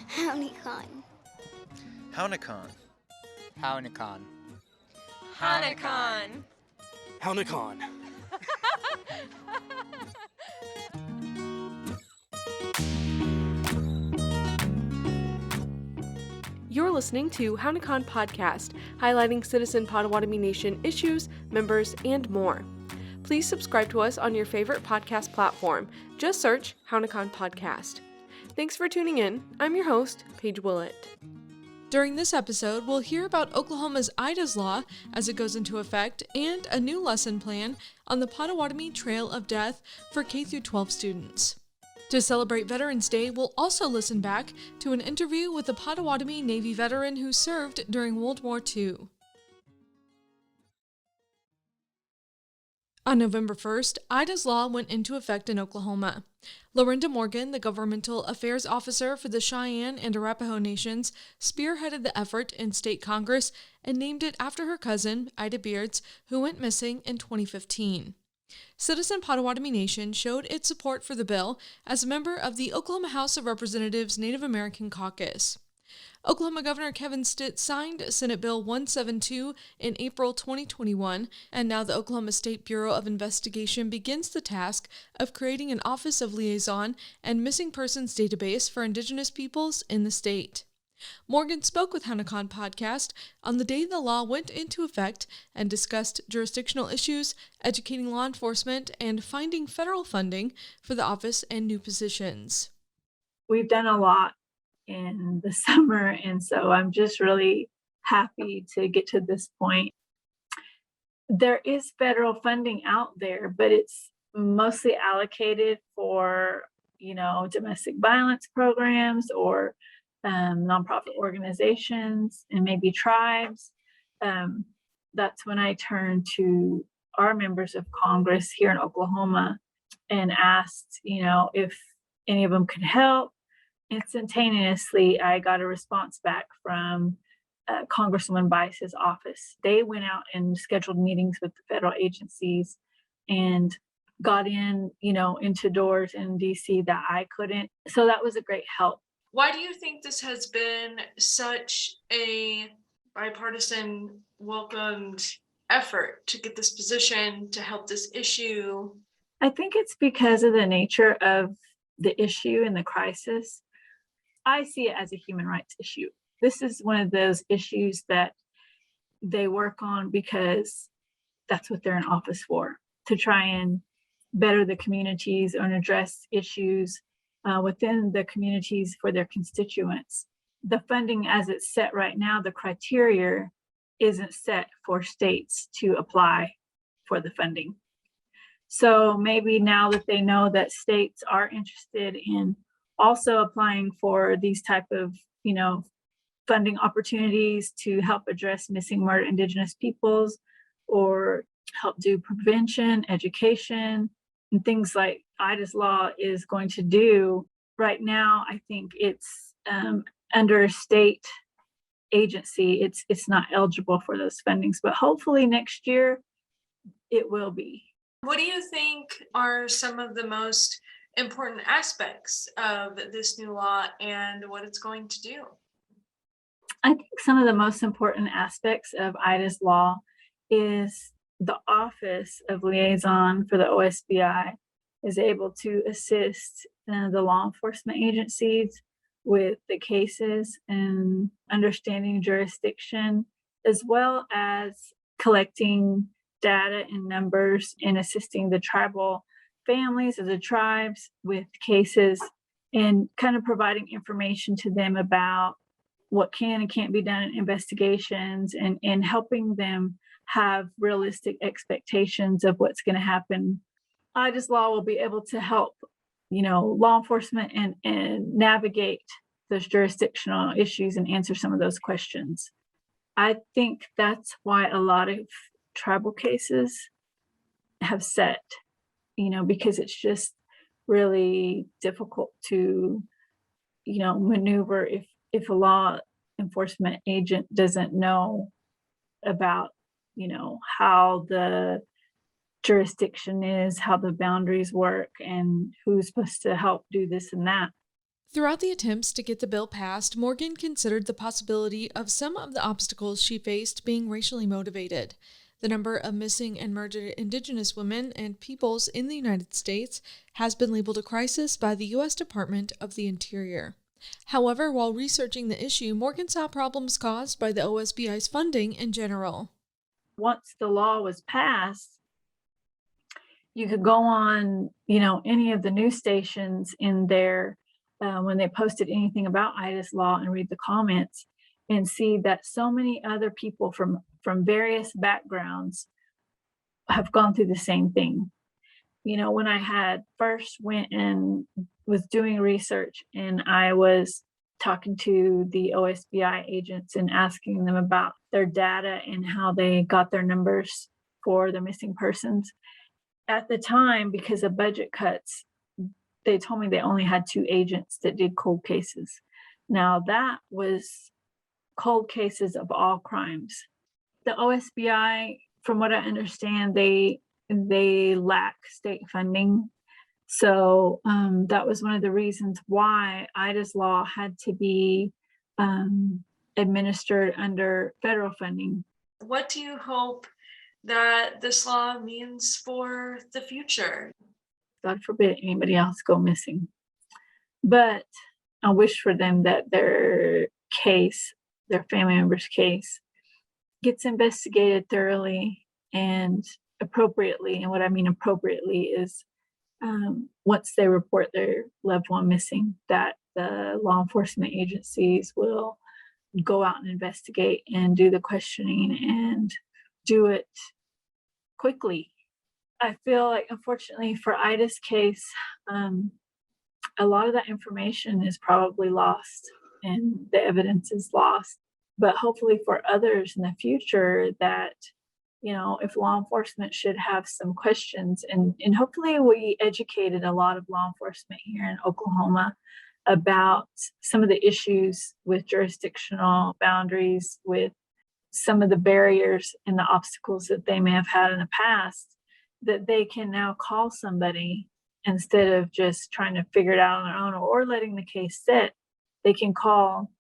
Hownikan. Hownikan. Hownikan. Hownikan. Hownikan. You're listening to Hownikan Podcast, highlighting citizen Potawatomi Nation issues, members, and more. Please subscribe to us on your favorite podcast platform. Just search Hownikan Podcast. Thanks for tuning in. I'm your host, Paige Willett. During this episode, we'll hear about Oklahoma's IDA's law as it goes into effect and a new lesson plan on the Potawatomi Trail of Death for K-12 students. To celebrate Veterans Day, we'll also listen back to an interview with a Potawatomi Navy veteran who served during World War II. On November 1st, IDA's law went into effect in Oklahoma. Lorinda Morgan, the governmental affairs officer for the Cheyenne and Arapaho Nations, spearheaded the effort in state Congress and named it after her cousin, Ida Beards, who went missing in 2015. Citizen Potawatomi Nation showed its support for the bill as a member of the Oklahoma House of Representatives Native American Caucus. Oklahoma Governor Kevin Stitt signed Senate Bill 172 in April 2021, and now the Oklahoma State Bureau of Investigation begins the task of creating an Office of Liaison and Missing Persons database for Indigenous peoples in the state. Morgan spoke with Hownikan Podcast on the day the law went into effect and discussed jurisdictional issues, educating law enforcement, and finding federal funding for the office and new positions. We've done a lot in the summer, and so I'm just really happy to get to this point. There is federal funding out there, but it's mostly allocated for, domestic violence programs or nonprofit organizations and maybe tribes. That's when I turned to our members of Congress here in Oklahoma and asked, if any of them could help. Instantaneously, I got a response back from Congresswoman Bice's office. They went out and scheduled meetings with the federal agencies and got in, into doors in DC that I couldn't. So that was a great help. Why do you think this has been such a bipartisan welcomed effort to get this position, to help this issue? I think it's because of the nature of the issue and the crisis. I see it as a human rights issue. This is one of those issues that they work on because that's what they're in office for, to try and better the communities and address issues within the communities for their constituents. The funding as it's set right now, the criteria isn't set for states to apply for the funding. So maybe now that they know that states are interested in also applying for these type of, funding opportunities to help address missing murdered Indigenous peoples or help do prevention, education, and things like IDA's law is going to do. Right now, I think it's under a state agency. It's not eligible for those fundings, but hopefully next year it will be. What do you think are some of the most important aspects of this new law and what it's going to do? I think some of the most important aspects of IDA's law is the Office of Liaison for the OSBI is able to assist the law enforcement agencies with the cases and understanding jurisdiction, as well as collecting data and numbers and assisting the tribal families of the tribes with cases and kind of providing information to them about what can and can't be done in investigations and helping them have realistic expectations of what's going to happen. IDA's law will be able to help, law enforcement and navigate those jurisdictional issues and answer some of those questions. I think that's why a lot of tribal cases have set, because it's just really difficult to, maneuver if a law enforcement agent doesn't know about, how the jurisdiction is, how the boundaries work, and who's supposed to help do this and that. Throughout the attempts to get the bill passed, Morgan considered the possibility of some of the obstacles she faced being racially motivated. The number of missing and murdered Indigenous women and peoples in the United States has been labeled a crisis by the U.S. Department of the Interior. However, while researching the issue, Morgan saw problems caused by the OSBI's funding in general. Once the law was passed, you could go on, any of the news stations in there when they posted anything about Ida's law and read the comments and see that so many other people from various backgrounds have gone through the same thing. When I had first went and was doing research and I was talking to the OSBI agents and asking them about their data and how they got their numbers for the missing persons. At the time, because of budget cuts, they told me they only had 2 agents that did cold cases. Now that was cold cases of all crimes. The OSBI, from what I understand, they lack state funding. So that was one of the reasons why Ida's law had to be administered under federal funding. What do you hope that this law means for the future? God forbid anybody else go missing. But I wish for them that their case, their family member's case, gets investigated thoroughly and appropriately. And what I mean appropriately is once they report their loved one missing, that the law enforcement agencies will go out and investigate and do the questioning and do it quickly. I feel like, unfortunately, for Ida's case, a lot of that information is probably lost and the evidence is lost. But hopefully for others in the future that, if law enforcement should have some questions, and hopefully we educated a lot of law enforcement here in Oklahoma about some of the issues with jurisdictional boundaries, with some of the barriers and the obstacles that they may have had in the past, that they can now call somebody instead of just trying to figure it out on their own or letting the case sit. They can call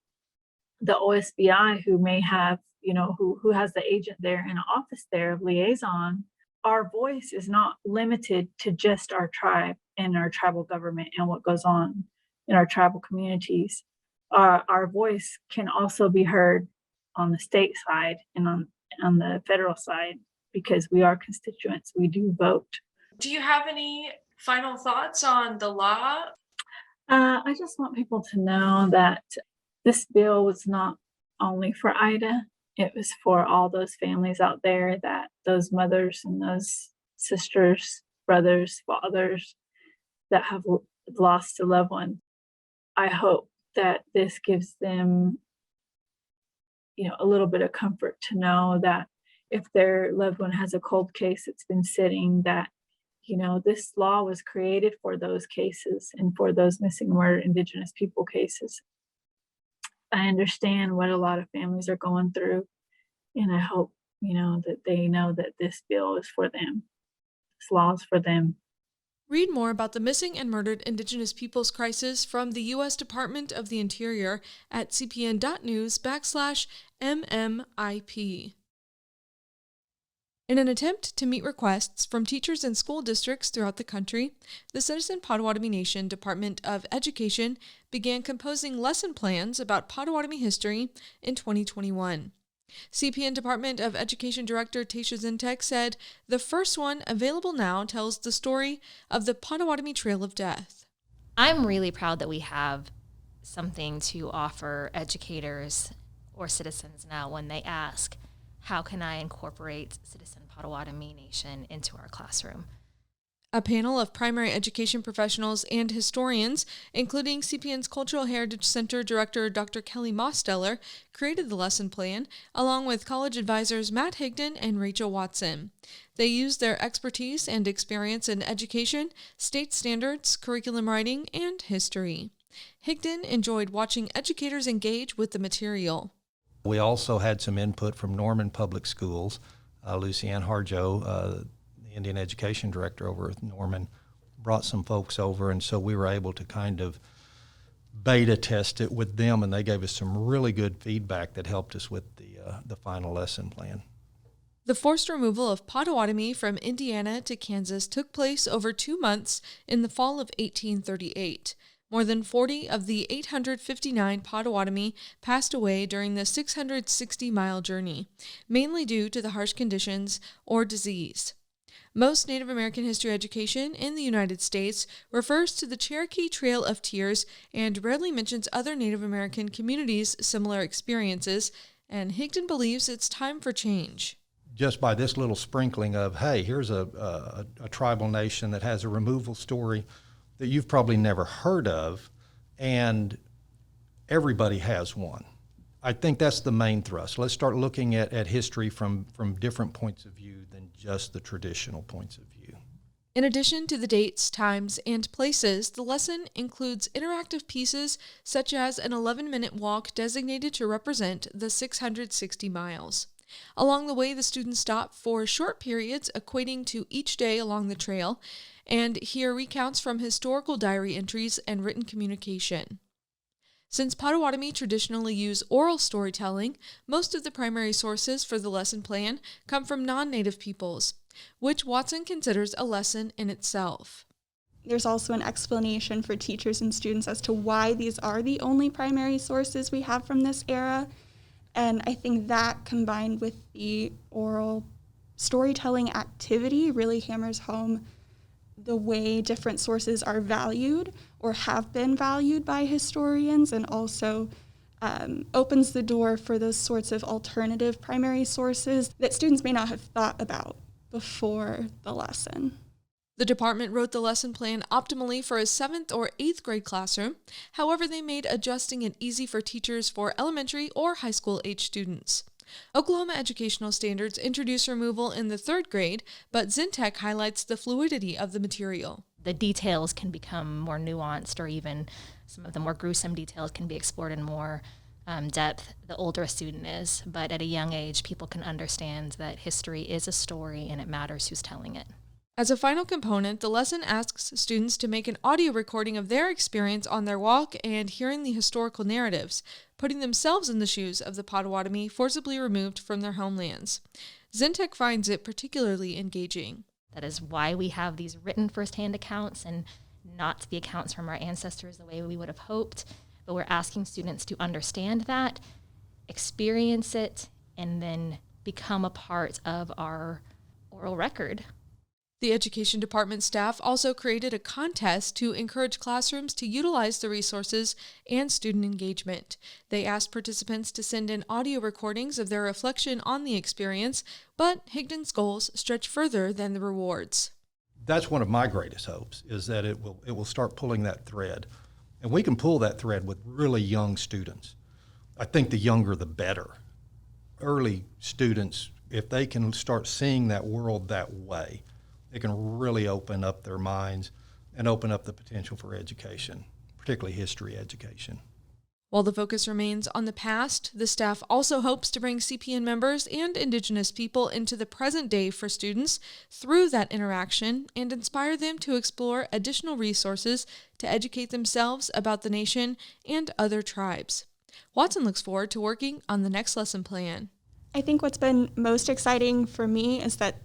the OSBI, who may have, who has the agent there in an office there of liaison. Our voice is not limited to just our tribe and our tribal government and what goes on in our tribal communities. Our voice can also be heard on the state side and on the federal side, because we are constituents. We do vote. Do you have any final thoughts on the law? I just want people to know that this bill was not only for Ida, it was for all those families out there, that those mothers and those sisters, brothers, fathers that have lost a loved one. I hope that this gives them, a little bit of comfort to know that if their loved one has a cold case that's been sitting, that, this law was created for those cases and for those missing and murdered Indigenous people cases. I understand what a lot of families are going through, and I hope, that they know that this bill is for them. This law is for them. Read more about the missing and murdered Indigenous peoples crisis from the U.S. Department of the Interior at cpn.news/MMIP. In an attempt to meet requests from teachers and school districts throughout the country, the Citizen Potawatomi Nation Department of Education began composing lesson plans about Potawatomi history in 2021. CPN Department of Education Director Tasha Zintek said, "The first one, available now, tells the story of the Potawatomi Trail of Death." I'm really proud that we have something to offer educators or citizens now when they ask, how can I incorporate Citizen Potawatomi Nation into our classroom? A panel of primary education professionals and historians, including CPN's Cultural Heritage Center Director Dr. Kelly Mosteller, created the lesson plan, along with college advisors Matt Higdon and Rachel Watson. They used their expertise and experience in education, state standards, curriculum writing, and history. Higdon enjoyed watching educators engage with the material. We also had some input from Norman Public Schools. Lucianne Harjo, the Indian Education Director over at Norman, brought some folks over, and so we were able to kind of beta test it with them, and they gave us some really good feedback that helped us with the final lesson plan. The forced removal of Potawatomi from Indiana to Kansas took place over 2 months in the fall of 1838. More than 40 of the 859 Potawatomi passed away during the 660-mile journey, mainly due to the harsh conditions or disease. Most Native American history education in the United States refers to the Cherokee Trail of Tears and rarely mentions other Native American communities' similar experiences, and Higdon believes it's time for change. Just by this little sprinkling of, hey, here's a tribal nation that has a removal story that you've probably never heard of, and everybody has one. I think that's the main thrust. Let's start looking at history from different points of view than just the traditional points of view. In addition to the dates, times, and places, the lesson includes interactive pieces such as an 11-minute walk designated to represent the 660 miles. Along the way, the students stop for short periods equating to each day along the trail and hear recounts from historical diary entries and written communication. Since Potawatomi traditionally use oral storytelling, most of the primary sources for the lesson plan come from non-native peoples, which Watson considers a lesson in itself. There's also an explanation for teachers and students as to why these are the only primary sources we have from this era. And I think that, combined with the oral storytelling activity, really hammers home the way different sources are valued or have been valued by historians, and also opens the door for those sorts of alternative primary sources that students may not have thought about before the lesson. The department wrote the lesson plan optimally for a 7th or 8th grade classroom. However, they made adjusting it easy for teachers for elementary or high school age students. Oklahoma educational standards introduce removal in the 3rd grade, but Zintech highlights the fluidity of the material. The details can become more nuanced, or even some of the more gruesome details can be explored in more depth the older a student is. But at a young age, people can understand that history is a story and it matters who's telling it. As a final component, the lesson asks students to make an audio recording of their experience on their walk and hearing the historical narratives, putting themselves in the shoes of the Potawatomi forcibly removed from their homelands. Zintech finds it particularly engaging. That is why we have these written firsthand accounts and not the accounts from our ancestors the way we would have hoped, but we're asking students to understand that, experience it, and then become a part of our oral record. The education department staff also created a contest to encourage classrooms to utilize the resources and student engagement. They asked participants to send in audio recordings of their reflection on the experience, but Higdon's goals stretch further than the rewards. That's one of my greatest hopes, is that it will start pulling that thread. And we can pull that thread with really young students. I think the younger the better. Early students, if they can start seeing that world that way, it can really open up their minds and open up the potential for education, particularly history education. While the focus remains on the past, the staff also hopes to bring CPN members and Indigenous people into the present day for students through that interaction and inspire them to explore additional resources to educate themselves about the nation and other tribes. Watson looks forward to working on the next lesson plan. I think what's been most exciting for me is that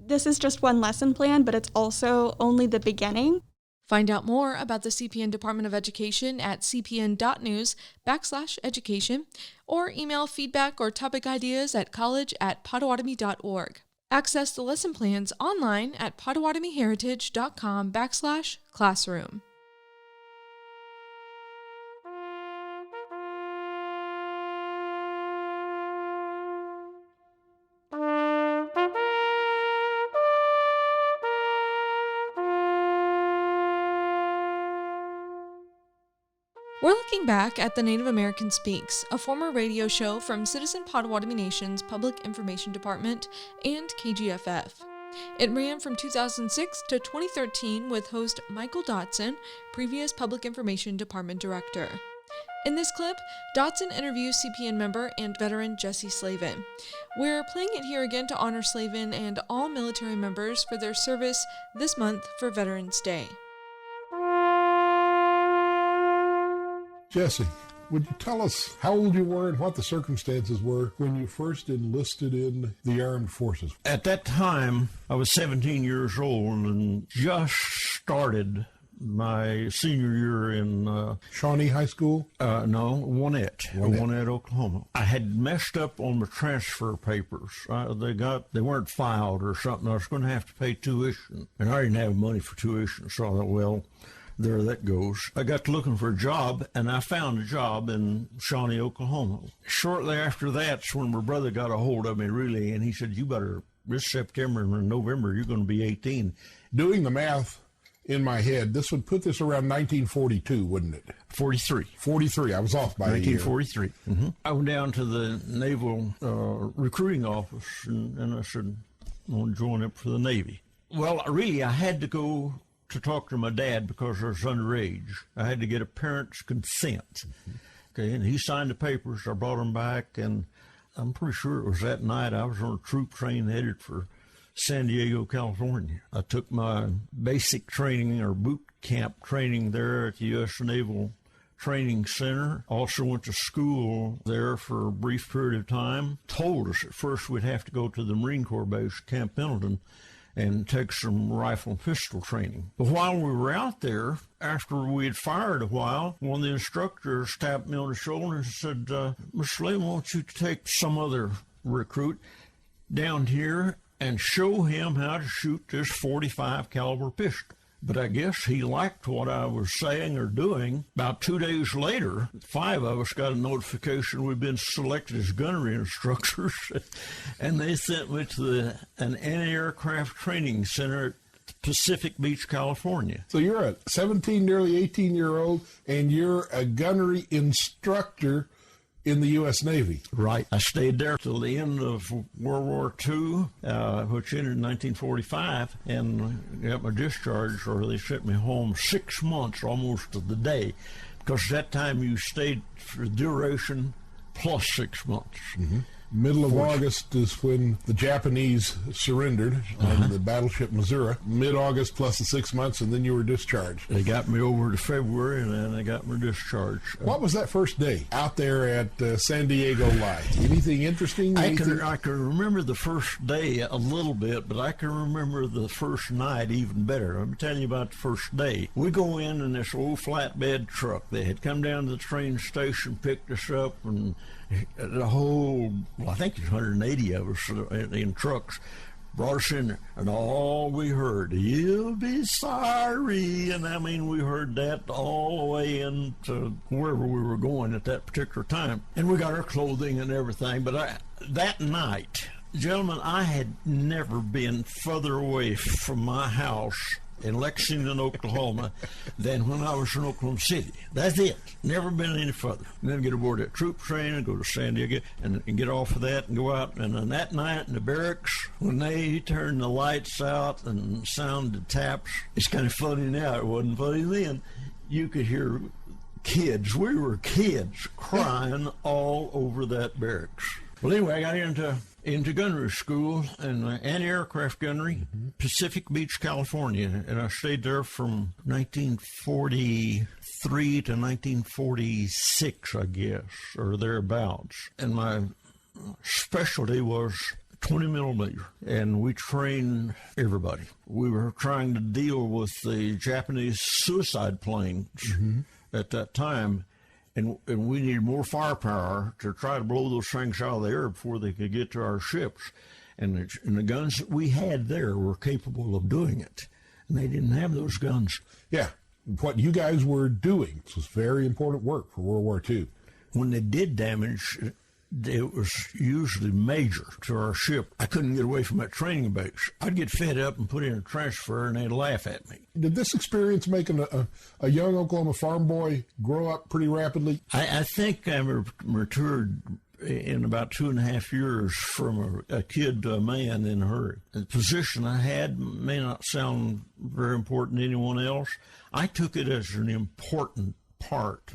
this is just one lesson plan, but it's also only the beginning. Find out more about the CPN Department of Education at cpn.news/education or email feedback or topic ideas at college@potawatomi.org. Access the lesson plans online at potawatomiHeritage.com/classroom. We're looking back at The Native American Speaks, a former radio show from Citizen Potawatomi Nation's Public Information Department and KGFF. It ran from 2006 to 2013 with host Michael Dotson, previous Public Information Department Director. In this clip, Dotson interviews CPN member and veteran Jesse Slavin. We're playing it here again to honor Slavin and all military members for their service this month for Veterans Day. Jesse, would you tell us how old you were and what the circumstances were when you first enlisted in the armed forces? At that time, I was 17 years old and just started my senior year in Shawnee High School? Gwinnett, Oklahoma. I had messed up on my transfer papers. They weren't filed or something. I was going to have to pay tuition, and I didn't have money for tuition, so I thought, well, there that goes. I got to looking for a job, and I found a job in Shawnee, Oklahoma. Shortly after that's when my brother got a hold of me, really, and he said, you better, this September and November, you're going to be 18. Doing the math in my head, this would put this around 1942, wouldn't it? 43. 43. I was off by a year. 1943. Mm-hmm. I went down to the Naval recruiting office, and I said, I want to join up for the Navy. Well, really, I had to go to talk to my dad because I was underage. I had to get a parent's consent. Okay, and he signed the papers. I brought them back, and I'm pretty sure it was that night I was on a troop train headed for San Diego, California. I took my basic training or boot camp training there at the U.S. Naval Training Center. Also went to school there for a brief period of time. Told us at first we'd have to go to the Marine Corps base, Camp Pendleton, and take some rifle and pistol training. But while we were out there, after we had fired a while, one of the instructors tapped me on the shoulder and said, Mr. Lane, I want you to take some other recruit down here and show him how to shoot this .45 caliber pistol. But I guess he liked what I was saying or doing. About 2 days later, 5 of us got a notification we'd been selected as gunnery instructors, and they sent me to an anti-aircraft training center at Pacific Beach, California. So you're a 17, nearly 18-year-old, and you're a gunnery instructor in the U.S. Navy. Right. I stayed there till the end of World War II, which ended in 1945, and got my discharge, or they sent me home 6 months almost to the day, because at that time you stayed for duration plus 6 months. Mm-hmm. Middle of August is when the Japanese surrendered on the battleship Missouri. Mid-August plus the 6 months, and then you were discharged. They got me over to February, and then they got me discharged. What was that first day out there at San Diego Live? Anything interesting? I can remember the first day a little bit, but I can remember the first night even better. Let me tell you about the first day. We go in this old flatbed truck. They had come down to the train station, picked us up, and the whole, I think it's 180 of us in trucks, brought us in there, and all we heard, you'll be sorry, and I mean, we heard that all the way into wherever we were going at that particular time, and we got our clothing and everything, but that night, gentlemen, I had never been further away from my house in Lexington, Oklahoma, than when I was in Oklahoma City. That's it. Never been any further. And then get aboard that troop train and go to San Diego and get off of that and go out. And then that night in the barracks, when they turned the lights out and sounded taps, it's kind of funny now. It wasn't funny then. You could hear kids. We were kids crying all over that barracks. Well, anyway, I got into gunnery school and anti-aircraft gunnery, Pacific Beach, California, and I stayed there from 1943 to 1946, I guess, or thereabouts. And my specialty was 20 millimeter, and we trained everybody. We were trying to deal with the Japanese suicide planes at that time. And we needed more firepower to try to blow those things out of the air before they could get to our ships. And the guns that we had there were capable of doing it. And they didn't have those guns. Yeah. What you guys were doing was very important work for World War II. When they did damage, it was usually major to our ship. I couldn't get away from that training base. I'd get fed up and put in a transfer, and they'd laugh at me. Did this experience make a young Oklahoma farm boy grow up pretty rapidly? I think I matured in about 2.5 years from a kid to a man in a hurry. The position I had may not sound very important to anyone else. I took it as an important apart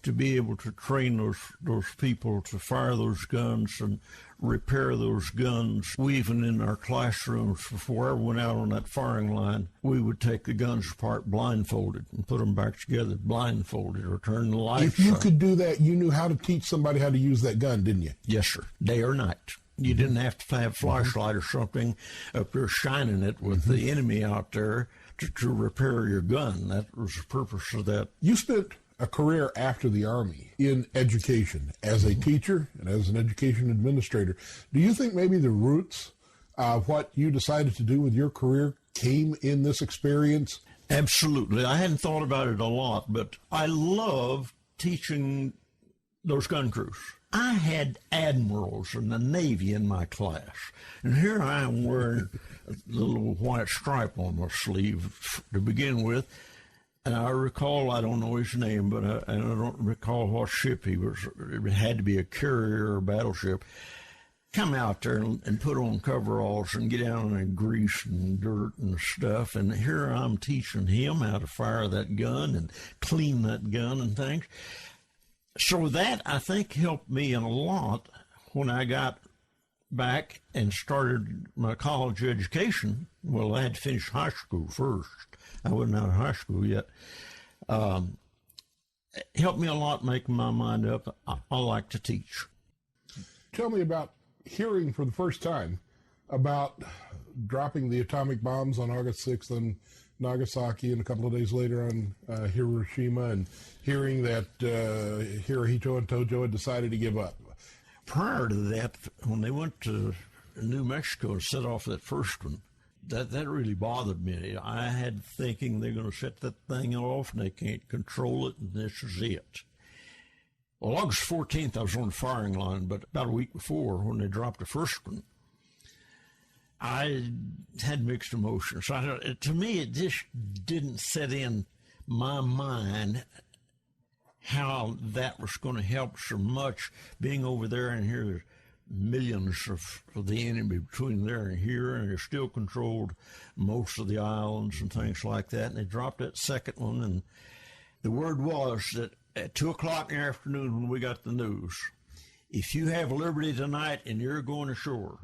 to be able to train those people to fire those guns and repair those guns. We even in our classrooms, before I went out on that firing line, we would take the guns apart blindfolded and put them back together blindfolded or turn the lights If you on. could do that, you knew how to teach somebody how to use that gun, didn't you? Yes, sir. Day or night. You didn't have to have a flashlight or something up there shining it with the enemy out there to repair your gun. That was the purpose of that. You spent a career after the Army in education as a teacher and as an education administrator. Do you think maybe the roots of what you decided to do with your career came in this experience? Absolutely. I hadn't thought about it a lot, but I love teaching those gun crews. I had admirals in the Navy in my class, and here I am wearing a little white stripe on my sleeve to begin with. And I recall, I don't know his name, but I don't recall what ship he was. It had to be a carrier or a battleship. Come out there and put on coveralls and get down in grease and dirt and stuff. And here I'm teaching him how to fire that gun and clean that gun and things. So that, I think, helped me a lot when I got back and started my college education. Well, I had to finish high school first. I wasn't out of high school yet. It helped me a lot making my mind up. I like to teach. Tell me about hearing for the first time about dropping the atomic bombs on August 6th on Nagasaki and a couple of days later on Hiroshima, and hearing that Hirohito and Tojo had decided to give up. Prior to that, when they went to New Mexico and set off that first one, that really bothered me. I had thinking they're going to set that thing off and they can't control it, and this is it. Well, August 14th, I was on the firing line, but about a week before, when they dropped the first one, I had mixed emotions. To me, it just didn't set in my mind how that was going to help so much, being over there and here, millions of the enemy between there and here, and they still controlled most of the islands and things like that. And they dropped that second one, and the word was that at 2 o'clock in the afternoon when we got the news, if you have liberty tonight and you're going ashore,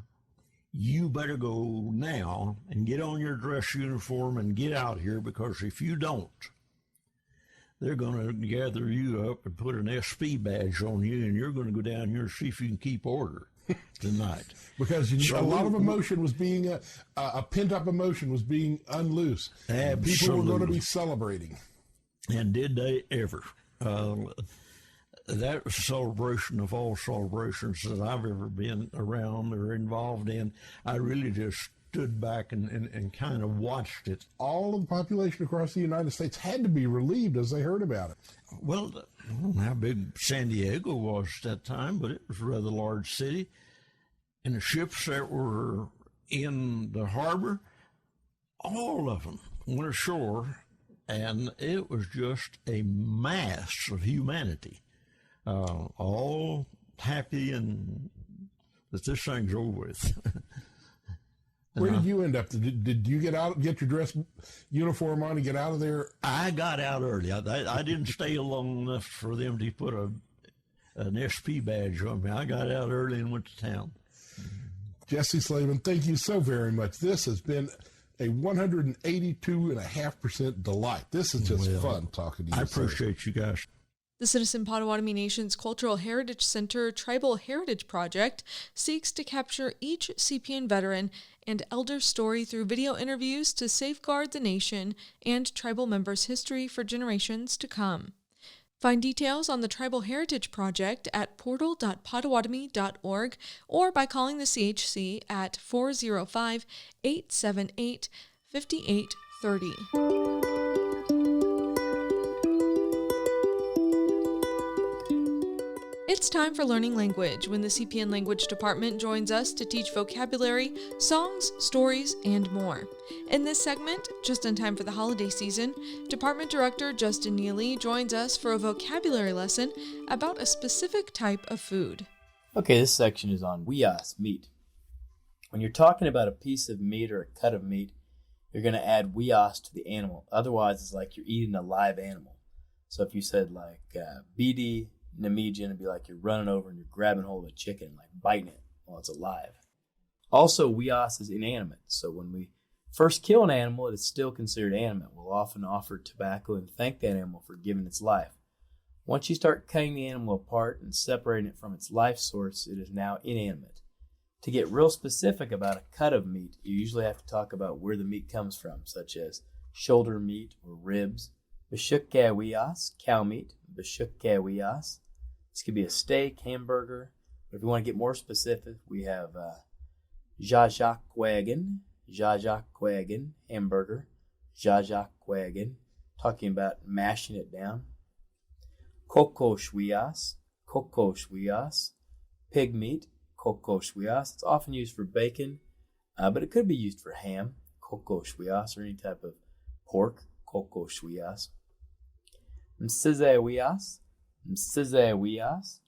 you better go now and get on your dress uniform and get out here, because if you don't, they're going to gather you up and put an SP badge on you, and you're going to go down here and see if you can keep order tonight. Because a lot of emotion was being, a pent-up emotion was being unloosed. Absolutely. People were going to be celebrating. And did they ever? That was a celebration of all celebrations that I've ever been around or involved in. I really just stood back and kind of watched it. All of the population across the United States had to be relieved as they heard about it. Well, I don't know how big San Diego was at that time, but it was a rather large city. And the ships that were in the harbor, all of them went ashore, and it was just a mass of humanity. All happy and that this thing's over with. Where did you end up? Did you get your dress uniform on and get out of there? I got out early. I didn't stay long enough for them to put an SP badge on me. I got out early and went to town. Jesse Slavin, thank you so very much. This has been a 182.5% delight. This is just fun talking to you. I appreciate you guys. The Citizen Potawatomi Nation's Cultural Heritage Center Tribal Heritage Project seeks to capture each CPN veteran and elder story through video interviews to safeguard the nation and tribal members' history for generations to come. Find details on the Tribal Heritage Project at portal.potawatomi.org or by calling the CHC at 405-878-5830. It's time for Learning Language, when the CPN Language Department joins us to teach vocabulary, songs, stories, and more. In this segment, just in time for the holiday season, Department Director Justin Neely joins us for a vocabulary lesson about a specific type of food. Okay, this section is on wias, meat. When you're talking about a piece of meat or a cut of meat, you're going to add wias to the animal. Otherwise, it's like you're eating a live animal. So if you said like BD Namijan, it'd be like you're running over and you're grabbing hold of a chicken, like biting it while it's alive. Also, wias is inanimate. So when we first kill an animal, it is still considered animate. We'll often offer tobacco and thank that animal for giving its life. Once you start cutting the animal apart and separating it from its life source, it is now inanimate. To get real specific about a cut of meat, you usually have to talk about where the meat comes from, such as shoulder meat or ribs. Bishukka wias, cow meat. Bishukka wias. This could be a steak, hamburger. But if you want to get more specific, we have jajakwagan, hamburger, jajakwagan, talking about mashing it down. Kokoshwias, pig meat, kokoshwias. It's often used for bacon, but it could be used for ham, kokoshwias, or any type of pork, kokoshwias. Msizewias,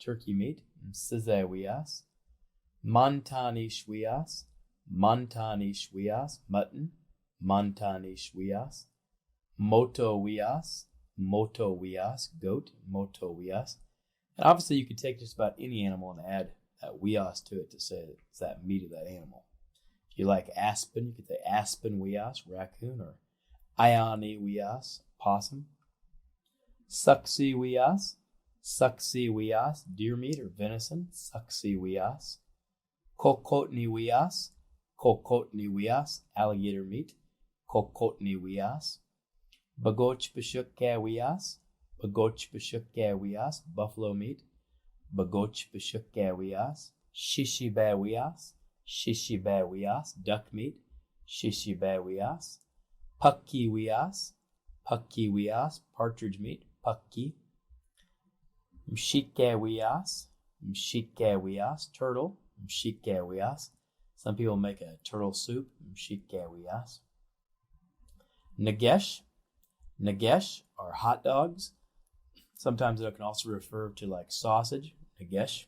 turkey meat, msizewias. Montanishwias, mutton, montanishwias. Motowias, goat, motowias. And obviously you could take just about any animal and add wias to it to say it's that meat of that animal. If you like aspen, you could say aspen wias, raccoon, or ioni wias, possum. Suxi wias, deer meat or venison, suxi wias. Kokotni wias, alligator meat, kokotni wias. Bagoch bashukka wias, buffalo meat, bagoch bashukka wias. Shishiba wias, duck meat, shishiba wias. Pukki wias, partridge meat, pukki. Mshika wias, turtle, mshika wias. Some people make a turtle soup, mshika wias. Nagesh are hot dogs. Sometimes it can also refer to like sausage, nagesh.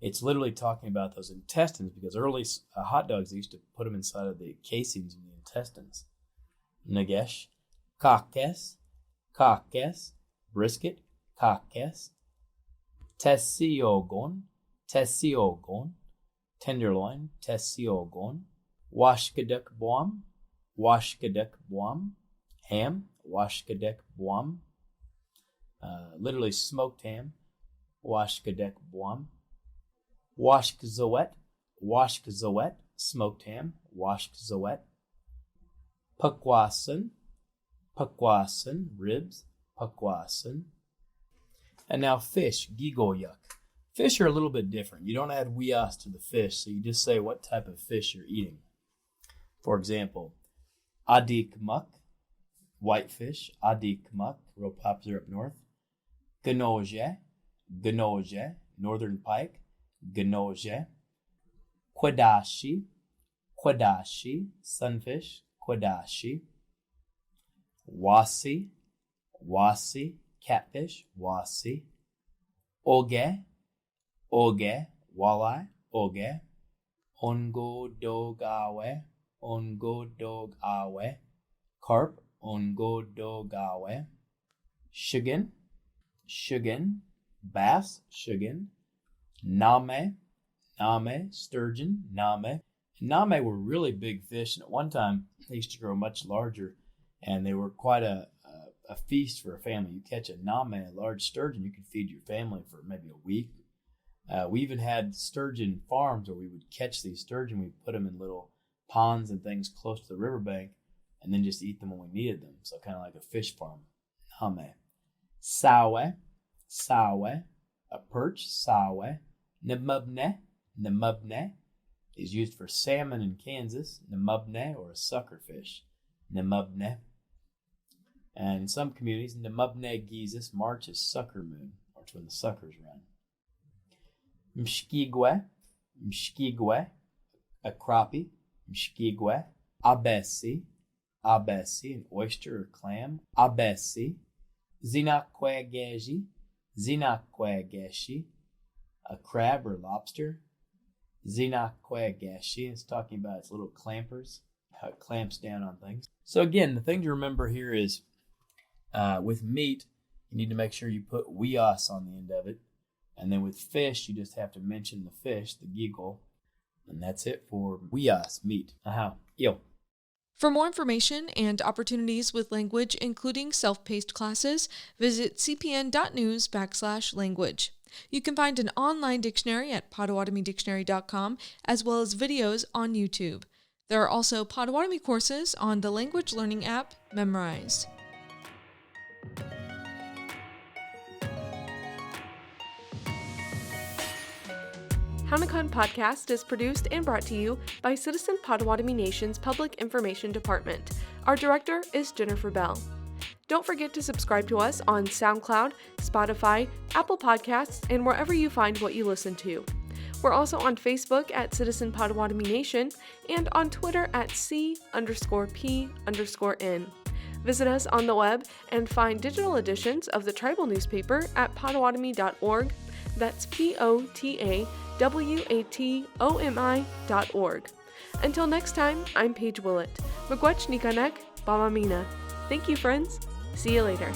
It's literally talking about those intestines because early hot dogs, they used to put them inside of the casings in the intestines. Nagesh. Kakes, brisket, kakes. Tesiogon, tenderloin, tesiogon. Washkaduk boam, ham, washkaduk boam. Literally smoked ham, washkaduk boam. Washkazowet, smoked ham, washkazowet. Pukwasan, ribs, pukwasan. And now fish, gigoyuk. Fish are a little bit different. You don't add wias to the fish, so you just say what type of fish you're eating. For example, adikmuk, whitefish, adikmuk, real popular up north. Ganoje, northern pike, ganoje. Kwadashi, sunfish, kwadashi. Wasi, catfish, wasi. Oge, walleye, oge. Ongo dog awe. Carp, ongo dog awe. Shugan, bass, shugan. Name, sturgeon, name. Name were really big fish, and at one time they used to grow much larger, and they were quite a feast for a family. You catch a name, a large sturgeon, you could feed your family for maybe a week. We even had sturgeon farms where we would catch these sturgeon. We'd put them in little ponds and things close to the riverbank, and then just eat them when we needed them. So kind of like a fish farm. Name. Sawe, a perch, sawe. Namubne is used for salmon in Kansas. Namubne, or a sucker fish. Namubne. And in some communities, Namubne Geesis, March is sucker moon, or it's when the suckers run. Mshkigwe, a crappie. Mshkigwe. Abesi, an oyster or clam. Abesi. Zinakwegeshi, a crab or lobster. Zinakwegeshi, it's talking about its little clampers, how it clamps down on things. So again, the thing to remember here is With meat, you need to make sure you put "wias" on the end of it. And then with fish, you just have to mention the fish, the giggle. And that's it for wias, meat. Aha. Yo. For more information and opportunities with language, including self-paced classes, visit cpn.news/language. You can find an online dictionary at PotawatomiDictionary.com, as well as videos on YouTube. There are also Potawatomi courses on the language learning app Memrise. Hownikan Podcast is produced and brought to you by Citizen Potawatomi Nation's Public Information Department. Our director is Jennifer Bell. Don't forget to subscribe to us on SoundCloud, Spotify, Apple Podcasts, and wherever you find what you listen to. We're also on Facebook at Citizen Potawatomi Nation and on Twitter at C_P_N. Visit us on the web and find digital editions of the tribal newspaper at potawatomi.org. That's POTAWATOMI.org. Until next time, I'm Paige Willett. Miigwech Nikanek, Bamamina. Thank you, friends. See you later.